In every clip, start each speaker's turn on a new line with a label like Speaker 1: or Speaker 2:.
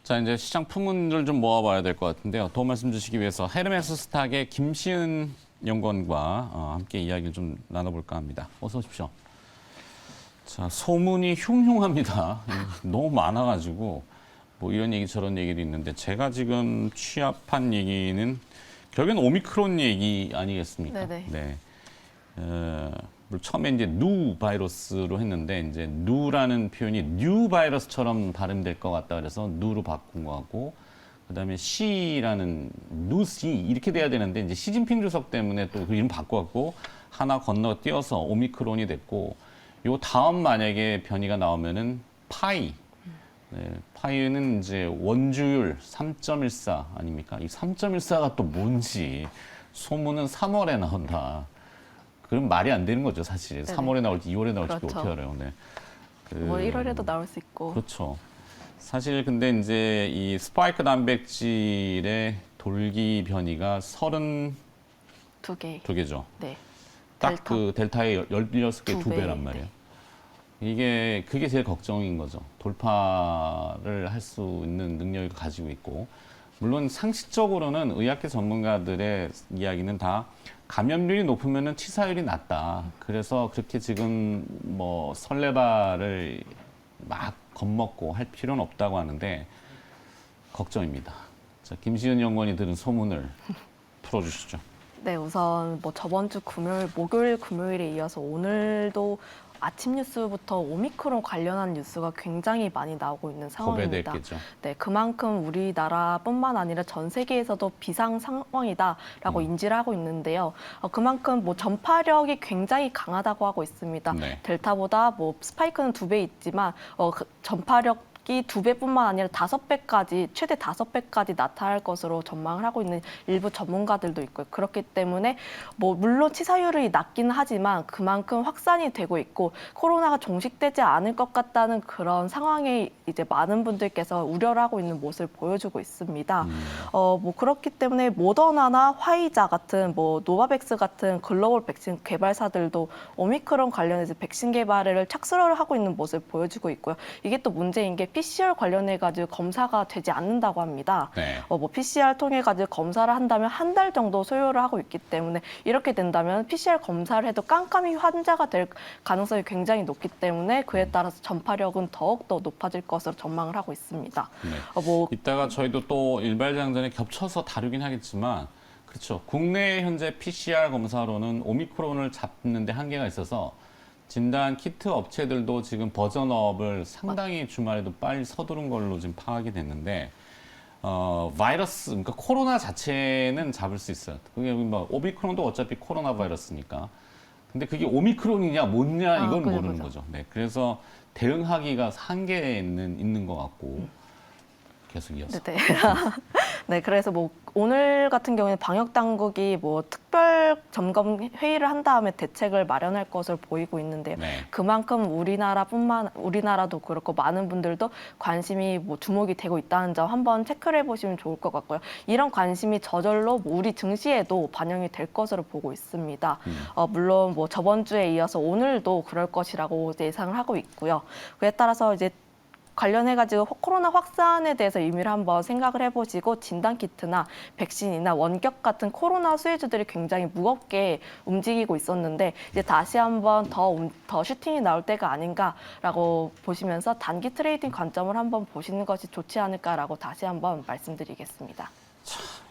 Speaker 1: 자, 이제 시장 풍문을 좀 모아봐야 될 것 같은데요. 도움 말씀 주시기 위해서 헤르메스 스탁의 김시은 연구원과 함께 이야기를 좀 나눠볼까 합니다. 어서 오십시오. 자, 소문이 흉흉합니다. 너무 많아가지고 뭐 이런 얘기 저런 얘기도 있는데 제가 지금 취합한 얘기는 결국엔 오미크론 얘기 아니겠습니까?
Speaker 2: 네네.
Speaker 1: 네. 처음에 이제 누 바이러스로 했는데 이제 누라는 표현이 뉴 바이러스처럼 발음될 것 같다 그래서 누로 바꾼 것 같고 그다음에 시라는 누시 이렇게 돼야 되는데 이제 시진핑 주석 때문에 또 그 이름 바꿔갖고 하나 건너뛰어서 오미크론이 됐고 요 다음 만약에 변이가 나오면은 파이. 네, 파이는 이제 원주율 3.14 아닙니까? 이 3.14가 또 뭔지 소문은 3월에 나온다. 그럼 말이 안 되는 거죠, 사실.
Speaker 2: 네네.
Speaker 1: 3월에 나올지 2월에 나올지
Speaker 2: 그렇죠.
Speaker 1: 어떻게 알아요? 네.
Speaker 2: 뭐 1월에도 나올 수 있고.
Speaker 1: 그렇죠. 사실 근데 이제 이 스파이크 단백질의 돌기 변이가 32개죠.
Speaker 2: 네.
Speaker 1: 딱 그 델타의 16개
Speaker 2: 두
Speaker 1: 두
Speaker 2: 배,
Speaker 1: 배란 말이에요. 그게 제일 걱정인 거죠. 돌파를 할 수 있는 능력을 가지고 있고. 물론 상식적으로는 의학계 전문가들의 이야기는 다 감염률이 높으면 치사율이 낮다. 그래서 그렇게 지금 뭐 설레발을 막 겁먹고 할 필요는 없다고 하는데 걱정입니다. 자, 김시은 연구원이 들은 소문을 풀어주시죠.
Speaker 2: 네, 우선 뭐 저번 주 목요일, 금요일에 이어서 오늘도 아침 뉴스부터 오미크론 관련한 뉴스가 굉장히 많이 나오고 있는 상황입니다.
Speaker 1: 고배됐겠죠.
Speaker 2: 네, 그만큼 우리나라뿐만 아니라 전 세계에서도 비상 상황이다라고 인지를 하고 있는데요. 그만큼 뭐 전파력이 굉장히 강하다고 하고 있습니다.
Speaker 1: 네.
Speaker 2: 델타보다 뭐 스파이크는 2배 있지만 전파력 이 2배뿐만 아니라 5배까지, 최대 5배까지 나타날 것으로 전망을 하고 있는 일부 전문가들도 있고요. 그렇기 때문에 뭐 물론 치사율이 낮기는 하지만 그만큼 확산이 되고 있고 코로나가 종식되지 않을 것 같다는 그런 상황에 이제 많은 분들께서 우려를 하고 있는 모습을 보여주고 있습니다. 뭐 그렇기 때문에 모더나나 화이자 같은 뭐 노바백스 같은 글로벌 백신 개발사들도 오미크론 관련해서 백신 개발을 착수를 하고 있는 모습을 보여주고 있고요. 이게 또 문제인 게 PCR 관련해 가지고 검사가 되지 않는다고 합니다.
Speaker 1: 네.
Speaker 2: 뭐 PCR 통해 가지고 검사를 한다면 한 달 정도 소요를 하고 있기 때문에 이렇게 된다면 PCR 검사를 해도 깜깜이 환자가 될 가능성이 굉장히 높기 때문에 그에 따라서 전파력은 더욱 더 높아질 것으로 전망을 하고 있습니다.
Speaker 1: 네.
Speaker 2: 뭐
Speaker 1: 이따가 저희도 또 일발장전에 겹쳐서 다루긴 하겠지만 그렇죠. 국내 현재 PCR 검사로는 오미크론을 잡는 데 한계가 있어서 진단 키트 업체들도 지금 버전업을 상당히 주말에도 빨리 서두른 걸로 지금 파악이 됐는데 바이러스, 그러니까 코로나 자체는 잡을 수 있어요. 그게 뭐 오미크론도 어차피 코로나 바이러스니까. 근데 그게 오미크론이냐 뭐냐 이건
Speaker 2: 그죠,
Speaker 1: 모르는
Speaker 2: 그죠.
Speaker 1: 거죠. 네, 그래서 대응하기가 한계는 있는 것 같고 계속 이어서.
Speaker 2: 네. 네, 그래서 뭐 오늘 같은 경우에는 방역 당국이 뭐 특별 점검 회의를 한 다음에 대책을 마련할 것으로 보이고 있는데요.
Speaker 1: 네.
Speaker 2: 그만큼 우리나라도 그렇고 많은 분들도 관심이 뭐 주목이 되고 있다는 점 한번 체크를 해보시면 좋을 것 같고요. 이런 관심이 저절로 뭐 우리 증시에도 반영이 될 것으로 보고 있습니다. 물론 뭐 저번 주에 이어서 오늘도 그럴 것이라고 예상을 하고 있고요. 그에 따라서 이제 관련해가지고 코로나 확산에 대해서 의미를 한번 생각을 해보시고 진단키트나 백신이나 원격 같은 코로나 수혜주들이 굉장히 무겁게 움직이고 있었는데 이제 다시 한번 더 슈팅이 나올 때가 아닌가라고 보시면서 단기 트레이딩 관점을 한번 보시는 것이 좋지 않을까라고 다시 한번 말씀드리겠습니다.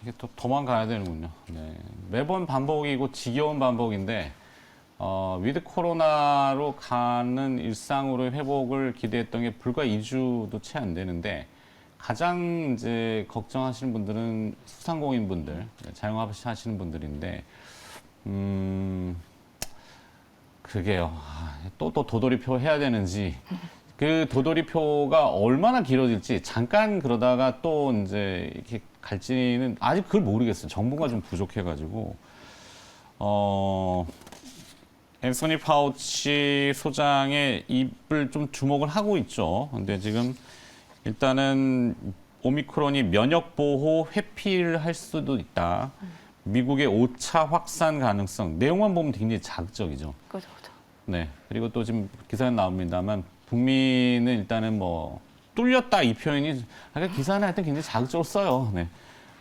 Speaker 1: 이게 또 도망가야 되는군요. 네. 매번 반복이고 지겨운 반복인데 위드 코로나로 가는 일상으로 회복을 기대했던 게 불과 2주도 채 안 되는데 가장 이제 걱정하시는 분들은 소상공인 분들, 자영업하시는 분들인데 그게요. 또 도돌이표 해야 되는지 그 도돌이표가 얼마나 길어질지 잠깐 그러다가 또 이제 이렇게 갈지는 아직 그걸 모르겠어요. 정보가 좀 부족해가지고 앤소니 파우치 소장의 입을 좀 주목을 하고 있죠. 근데 지금 일단은 오미크론이 면역 보호 회피를 할 수도 있다. 미국의 5차 확산 가능성. 내용만 보면 굉장히 자극적이죠.
Speaker 2: 그죠.
Speaker 1: 네. 그리고 또 지금 기사에 나옵니다만 북미는 일단은 뭐 뚫렸다 이 표현이 그러니까 기사는 하여튼 굉장히 자극적으로 써요. 네.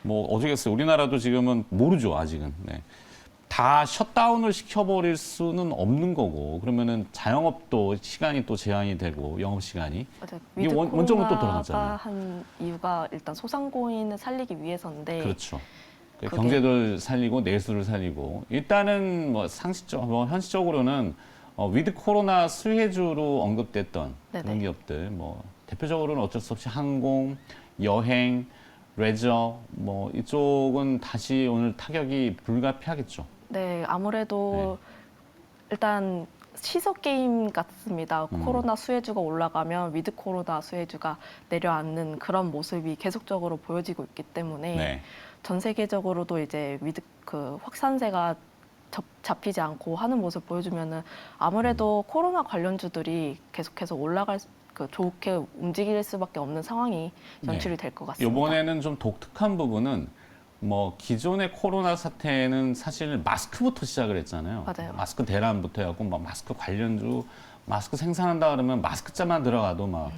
Speaker 1: 뭐 어쩌겠어요. 우리나라도 지금은 모르죠 아직은. 네. 다 셧다운을 시켜버릴 수는 없는 거고 그러면은 자영업도 시간이 또 제한이 되고 영업 시간이
Speaker 2: 맞아요.
Speaker 1: 이게
Speaker 2: 위드
Speaker 1: 원점으로 또
Speaker 2: 코로나가
Speaker 1: 돌아가잖아요.
Speaker 2: 한 이유가 일단 소상공인을 살리기 위해서인데
Speaker 1: 그렇죠.
Speaker 2: 그게-
Speaker 1: 경제를 살리고 내수를 살리고 일단은 뭐 상식적, 뭐 현실적으로는 위드 코로나 수혜주로 언급됐던
Speaker 2: 네네.
Speaker 1: 그런 기업들 뭐 대표적으로는 어쩔 수 없이 항공, 여행, 레저 뭐 이쪽은 다시 오늘 타격이 불가피하겠죠.
Speaker 2: 네, 아무래도 일단 시서 게임 같습니다. 코로나 수혜주가 올라가면 위드 코로나 수혜주가 내려앉는 그런 모습이 계속적으로 보여지고 있기 때문에
Speaker 1: 네.
Speaker 2: 전 세계적으로도 이제 위드 그 확산세가 잡히지 않고 하는 모습 보여주면은 아무래도 코로나 관련주들이 계속해서 좋게 움직일 수밖에 없는 상황이 연출이 될 것 같습니다.
Speaker 1: 이번에는 좀 독특한 부분은 뭐 기존의 코로나 사태는 사실 마스크부터 시작을 했잖아요.
Speaker 2: 맞아요.
Speaker 1: 마스크 대란부터 해갖고 막 마스크 관련주 마스크 생산한다 그러면 마스크자만 들어가도 막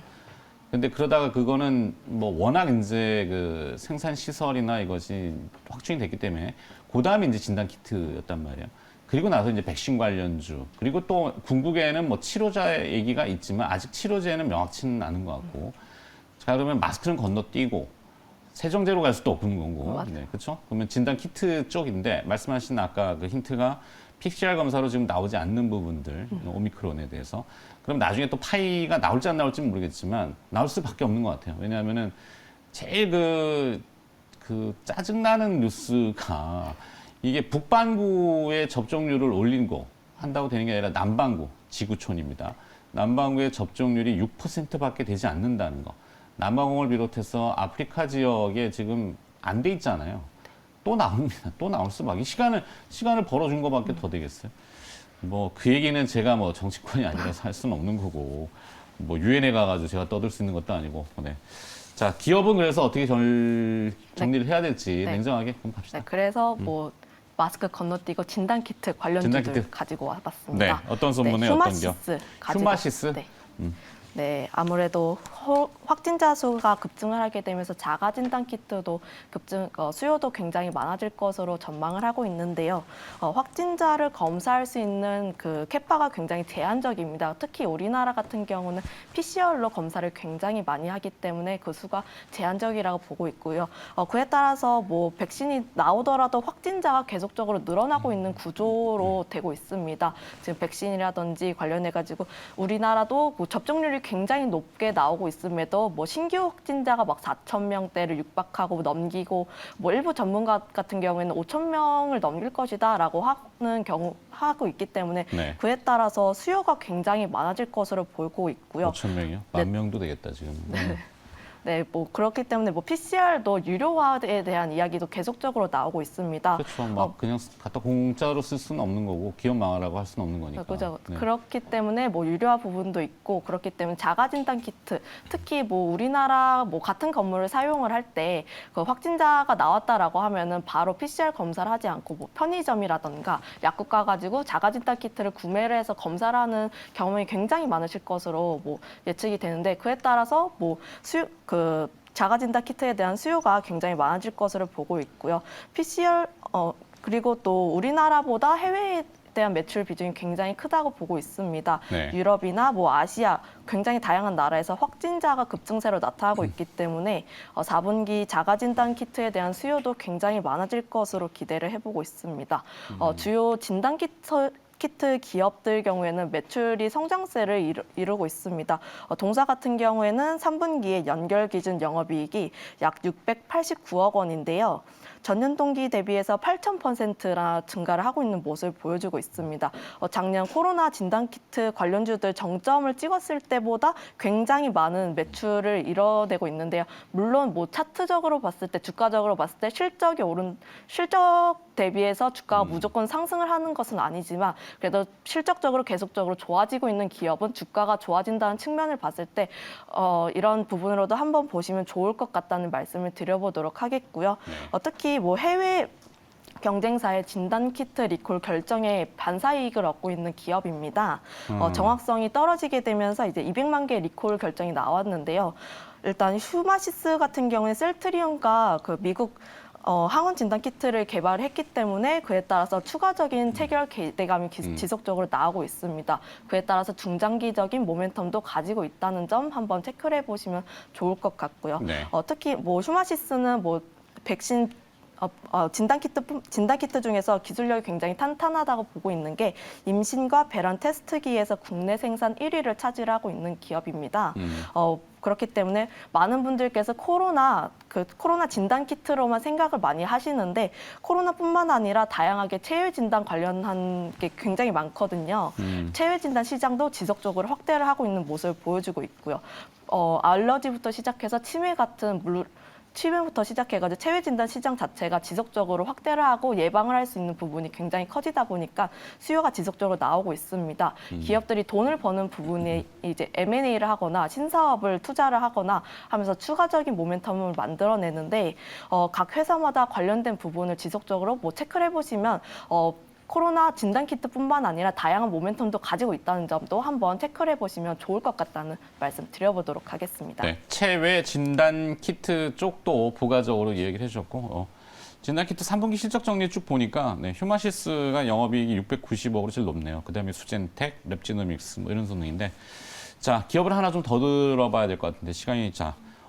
Speaker 1: 근데 그러다가 그거는 뭐 워낙 이제 그 생산 시설이나 이것이 확충이 됐기 때문에 그다음에 이제 진단 키트였단 말이에요. 그리고 나서 이제 백신 관련주 그리고 또 궁극에는 뭐 치료자 얘기가 있지만 아직 치료제는 명확치는 않은 것 같고 자 그러면 마스크는 건너뛰고 세정제로 갈 수도 없는 거고
Speaker 2: 맞아요.
Speaker 1: 네, 그렇죠? 그러면 진단 키트 쪽인데 말씀하신 아까 그 힌트가 PCR 검사로 지금 나오지 않는 부분들 오미크론에 대해서 그럼 나중에 또 파이가 나올지 안 나올지 모르겠지만 나올 수밖에 없는 것 같아요. 왜냐하면은 제일 그 짜증나는 뉴스가 이게 북반구의 접종률을 올리고 한다고 되는 게 아니라 남반구, 지구촌입니다. 남반구의 접종률이 6%밖에 되지 않는다는 거. 남아공을 비롯해서 아프리카 지역에 지금 안 돼 있잖아요. 또 나옵니다. 또 나올 수밖에. 시간을 벌어준 것밖에 더 되겠어요. 뭐 그 얘기는 제가 뭐 정치권이 아니라서 할 수는 없는 거고 뭐 유엔에 가가지고 제가 떠들 수 있는 것도 아니고. 네. 자 기업은 그래서 어떻게 정리를 해야 될지
Speaker 2: 네.
Speaker 1: 냉정하게 좀 봅시다.
Speaker 2: 네, 그래서 뭐 마스크 건너뛰고 진단 키트 관련주들
Speaker 1: 진단 키트.
Speaker 2: 가지고
Speaker 1: 네,
Speaker 2: 와봤습니다.
Speaker 1: 어떤 소문에 어떤 겨?
Speaker 2: 휴마시스 가지고.
Speaker 1: 휴마시스?
Speaker 2: 네. 네, 아무래도 확진자 수가 급증을 하게 되면서 자가 진단 키트도 수요도 굉장히 많아질 것으로 전망을 하고 있는데요. 확진자를 검사할 수 있는 그 캐파가 굉장히 제한적입니다. 특히 우리나라 같은 경우는 PCR로 검사를 굉장히 많이 하기 때문에 그 수가 제한적이라고 보고 있고요. 그에 따라서 뭐 백신이 나오더라도 확진자가 계속적으로 늘어나고 있는 구조로 되고 있습니다. 지금 백신이라든지 관련해 가지고 우리나라도 뭐 접종률이 굉장히 높게 나오고 있음에도 뭐 신규 확진자가 막 4천 명대를 육박하고 넘기고 뭐 일부 전문가 같은 경우에는 5천 명을 넘길 것이다라고 하고 있기 때문에
Speaker 1: 네.
Speaker 2: 그에 따라서 수요가 굉장히 많아질 것으로 보고 있고요.
Speaker 1: 5천 명이요? 만 명도 되겠다 지금.
Speaker 2: 네, 뭐 그렇기 때문에 뭐 PCR도 유료화에 대한 이야기도 계속적으로 나오고 있습니다.
Speaker 1: 그렇죠. 막 그냥 갖다 공짜로 쓸 수는 없는 거고 기업 망하라고 할 수는 없는 거니까.
Speaker 2: 그죠.
Speaker 1: 네.
Speaker 2: 그렇기 때문에 뭐 유료화 부분도 있고 그렇기 때문에 자가 진단 키트 특히 뭐 우리나라 뭐 같은 건물을 사용을 할 때 그 확진자가 나왔다라고 하면은 바로 PCR 검사를 하지 않고 뭐 편의점이라던가 약국 가가지고 자가 진단 키트를 구매를 해서 검사를 하는 경험이 굉장히 많으실 것으로 뭐 예측이 되는데 그에 따라서 뭐 자가 진단 키트에 대한 수요가 굉장히 많아질 것으로 보고 있고요. PCR 그리고 또 우리나라보다 해외에 대한 매출 비중이 굉장히 크다고 보고 있습니다.
Speaker 1: 네.
Speaker 2: 유럽이나 뭐 아시아 굉장히 다양한 나라에서 확진자가 급증세로 나타나고 있기 때문에 4분기 자가 진단 키트에 대한 수요도 굉장히 많아질 것으로 기대를 해보고 있습니다. 주요 진단 키트 기업들 경우에는 매출이 성장세를 이루고 있습니다. 동사 같은 경우에는 3분기에 연결 기준 영업이익이 약 689억 원인데요. 전년 동기 대비해서 8,000%나 증가를 하고 있는 모습을 보여주고 있습니다. 작년 코로나 진단 키트 관련주들 정점을 찍었을 때보다 굉장히 많은 매출을 이뤄내고 있는데요. 물론 뭐 차트적으로 봤을 때 주가적으로 봤을 때 실적 대비해서 주가가 무조건 상승을 하는 것은 아니지만 그래도 실적적으로 계속적으로 좋아지고 있는 기업은 주가가 좋아진다는 측면을 봤을 때 이런 부분으로도 한번 보시면 좋을 것 같다는 말씀을 드려보도록 하겠고요. 특히 뭐 해외 경쟁사의 진단키트 리콜 결정에 반사이익을 얻고 있는 기업입니다. 정확성이 떨어지게 되면서 이제 200만 개 리콜 결정이 나왔는데요. 일단 휴마시스 같은 경우에 셀트리온과 그 미국 항원 진단 키트를 개발했기 때문에 그에 따라서 추가적인 체결 기대감이 지속적으로 나오고 있습니다. 그에 따라서 중장기적인 모멘텀도 가지고 있다는 점 한번 체크를 해보시면 좋을 것 같고요.
Speaker 1: 네.
Speaker 2: 특히 뭐 휴마시스는 뭐 백신 진단키트 중에서 기술력이 굉장히 탄탄하다고 보고 있는 게 임신과 배란 테스트기에서 국내 생산 1위를 차지하고 있는 기업입니다. 그렇기 때문에 많은 분들께서 코로나 진단키트로만 생각을 많이 하시는데 코로나뿐만 아니라 다양하게 체외 진단 관련한 게 굉장히 많거든요. 체외 진단 시장도 지속적으로 확대를 하고 있는 모습을 보여주고 있고요. 알러지부터 시작해서 치매부터 시작해가지고 체외 진단 시장 자체가 지속적으로 확대를 하고 예방을 할 수 있는 부분이 굉장히 커지다 보니까 수요가 지속적으로 나오고 있습니다. 기업들이 돈을 버는 부분에 이제 M&A를 하거나 신사업을 투자를 하거나 하면서 추가적인 모멘텀을 만들어내는데 각 회사마다 관련된 부분을 지속적으로 뭐 체크를 해보시면 코로나 진단키트뿐만 아니라 다양한 모멘텀도 가지고 있다는 점도 한번 체크를 해보시면 좋을 것 같다는 말씀 드려보도록 하겠습니다.
Speaker 1: 네, 체외 진단 키트 쪽도 부가적으로 얘기를 해주셨고 진단 키트 3분기 실적 정리 쭉 보니까 휴마시스가 영업이익이 690억으로 제일 높네요. 그다음에 수젠텍, 랩지노믹스 뭐 이런 성능인데 자 기업을 하나 좀 더 들어봐야 될 것 같은데 시간이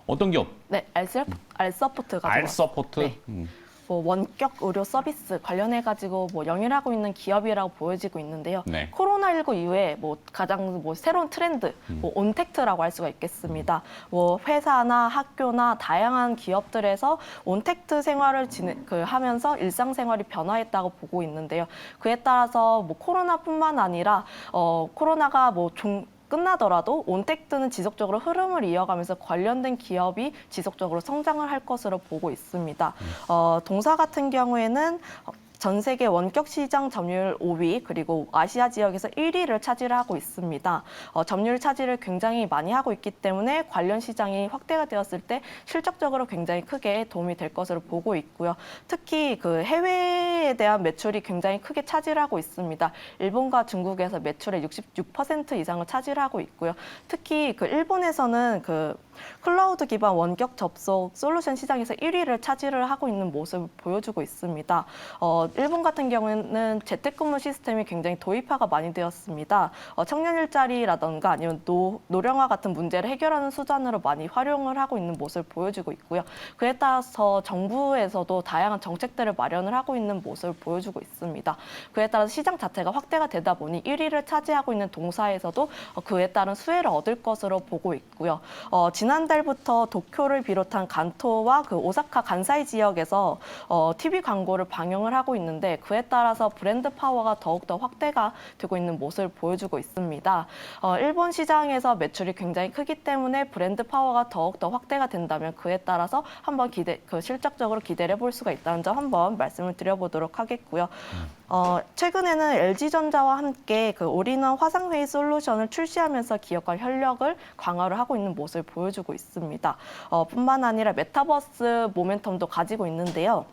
Speaker 1: 어떤 기업?
Speaker 2: 네, 알서포트 가지고
Speaker 1: 알서포트.
Speaker 2: 네. 뭐 원격 의료 서비스 관련해가지고 뭐 영위하고 있는 기업이라고 보여지고 있는데요.
Speaker 1: 네.
Speaker 2: 코로나19 이후에 뭐 가장 뭐 새로운 트렌드, 뭐 온택트라고 할 수가 있겠습니다. 뭐 회사나 학교나 다양한 기업들에서 온택트 생활을 하면서 일상생활이 변화했다고 보고 있는데요. 그에 따라서 뭐 코로나뿐만 아니라 코로나가 끝나더라도 온택트는 지속적으로 흐름을 이어가면서 관련된 기업이 지속적으로 성장을 할 것으로 보고 있습니다. 동사 같은 경우에는 전 세계 원격 시장 점유율 5위 그리고 아시아 지역에서 1위를 차지하고 있습니다. 점유율 차지를 굉장히 많이 하고 있기 때문에 관련 시장이 확대가 되었을 때 실적적으로 굉장히 크게 도움이 될 것으로 보고 있고요. 특히 그 해외에 대한 매출이 굉장히 크게 차지하고 있습니다. 일본과 중국에서 매출의 66% 이상을 차지하고 있고요. 특히 그 일본에서는 그 클라우드 기반 원격 접속 솔루션 시장에서 1위를 차지를 하고 있는 모습을 보여주고 있습니다. 일본 같은 경우에는 재택근무 시스템이 굉장히 도입화가 많이 되었습니다. 청년 일자리라던가 아니면 노령화 같은 문제를 해결하는 수단으로 많이 활용을 하고 있는 모습을 보여주고 있고요. 그에 따라서 정부에서도 다양한 정책들을 마련을 하고 있는 모습을 보여주고 있습니다. 그에 따라서 시장 자체가 확대가 되다 보니 1위를 차지하고 있는 동사에서도 그에 따른 수혜를 얻을 것으로 보고 있고요. 지난달부터 도쿄를 비롯한 간토와 그 오사카 간사이 지역에서 TV 광고를 방영을 하고 있는데 그에 따라서 브랜드 파워가 더욱더 확대가 되고 있는 모습을 보여주고 있습니다. 일본 시장에서 매출이 굉장히 크기 때문에 브랜드 파워가 더욱더 확대가 된다면 그에 따라서 한번 실적적으로 기대를 해볼 수가 있다는 점 한번 말씀을 드려보도록 하겠고요. 최근에는 LG전자와 함께 그 올인원 화상회의 솔루션을 출시하면서 기업과 협력을 강화를 하고 있는 모습을 보여주고 있습니다. 뿐만 아니라 메타버스 모멘텀도 가지고 있는데요.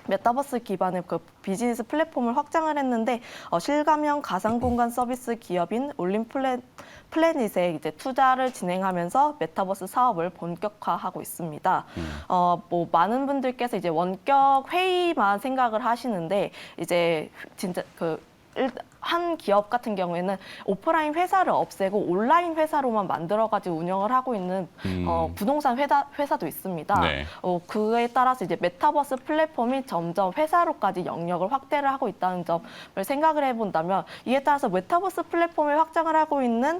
Speaker 2: 메타버스 기반의 그 비즈니스 플랫폼을 확장을 했는데 실감형 가상 공간 서비스 기업인 올린 플래닛에 이제 투자를 진행하면서 메타버스 사업을 본격화하고 있습니다. 뭐 많은 분들께서 이제 원격 회의만 생각을 하시는데 이제 진짜 한 기업 같은 경우에는 오프라인 회사를 없애고 온라인 회사로만 만들어가지고 운영을 하고 있는 부동산 회사도 있습니다.
Speaker 1: 네.
Speaker 2: 그에 따라서 이제 메타버스 플랫폼이 점점 회사로까지 영역을 확대를 하고 있다는 점을 생각을 해본다면 이에 따라서 메타버스 플랫폼을 확장을 하고 있는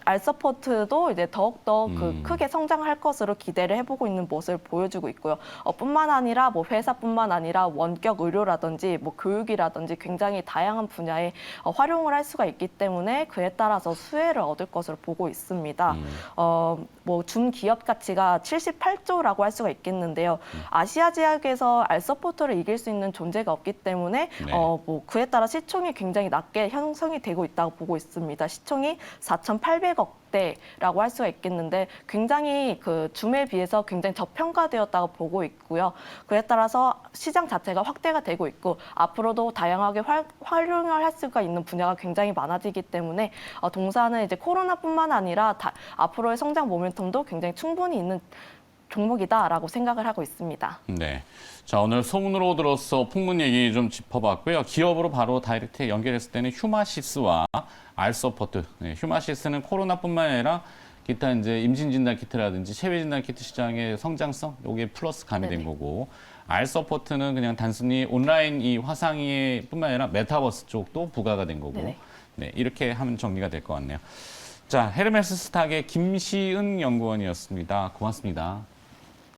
Speaker 2: 알서포트도 이제 더욱더 크게 성장할 것으로 기대를 해보고 있는 모습을 보여주고 있고요. 뿐만 아니라 뭐 회사뿐만 아니라 원격 의료라든지 뭐 교육이라든지 굉장히 다양한 분야에 활용을 할 수가 있기 때문에 그에 따라서 수혜를 얻을 것으로 보고 있습니다. 뭐 준기업 가치가 78조라고 할 수가 있겠는데요. 아시아 지역에서 알서포트를 이길 수 있는 존재가 없기 때문에
Speaker 1: 네.
Speaker 2: 뭐 그에 따라 시총이 굉장히 낮게 형성이 되고 있다고 보고 있습니다. 시총이 4,800 800억대라고 할 수가 있겠는데 굉장히 그 줌에 비해서 굉장히 저평가되었다고 보고 있고요. 그에 따라서 시장 자체가 확대가 되고 있고 앞으로도 다양하게 활용을 할 수가 있는 분야가 굉장히 많아지기 때문에 동사는 이제 코로나뿐만 아니라 앞으로의 성장 모멘텀도 굉장히 충분히 있는 종목이다라고 생각을 하고 있습니다.
Speaker 1: 네. 자, 오늘 소문으로 들어서 풍문 얘기 좀 짚어봤고요. 기업으로 바로 다이렉트 연결했을 때는 휴마시스와 알서포트. 네, 휴마시스는 코로나뿐만 아니라 기타 이제 임신 진단 키트라든지 체외 진단 키트 시장의 성장성 요게 플러스 가미된 거고, 알서포트는 그냥 단순히 온라인 이 화상위뿐만 아니라 메타버스 쪽도 부과가 된 거고.
Speaker 2: 네네.
Speaker 1: 네, 이렇게 하면 정리가 될 것 같네요. 자, 헤르메스 스탁의 김시은 연구원이었습니다. 고맙습니다.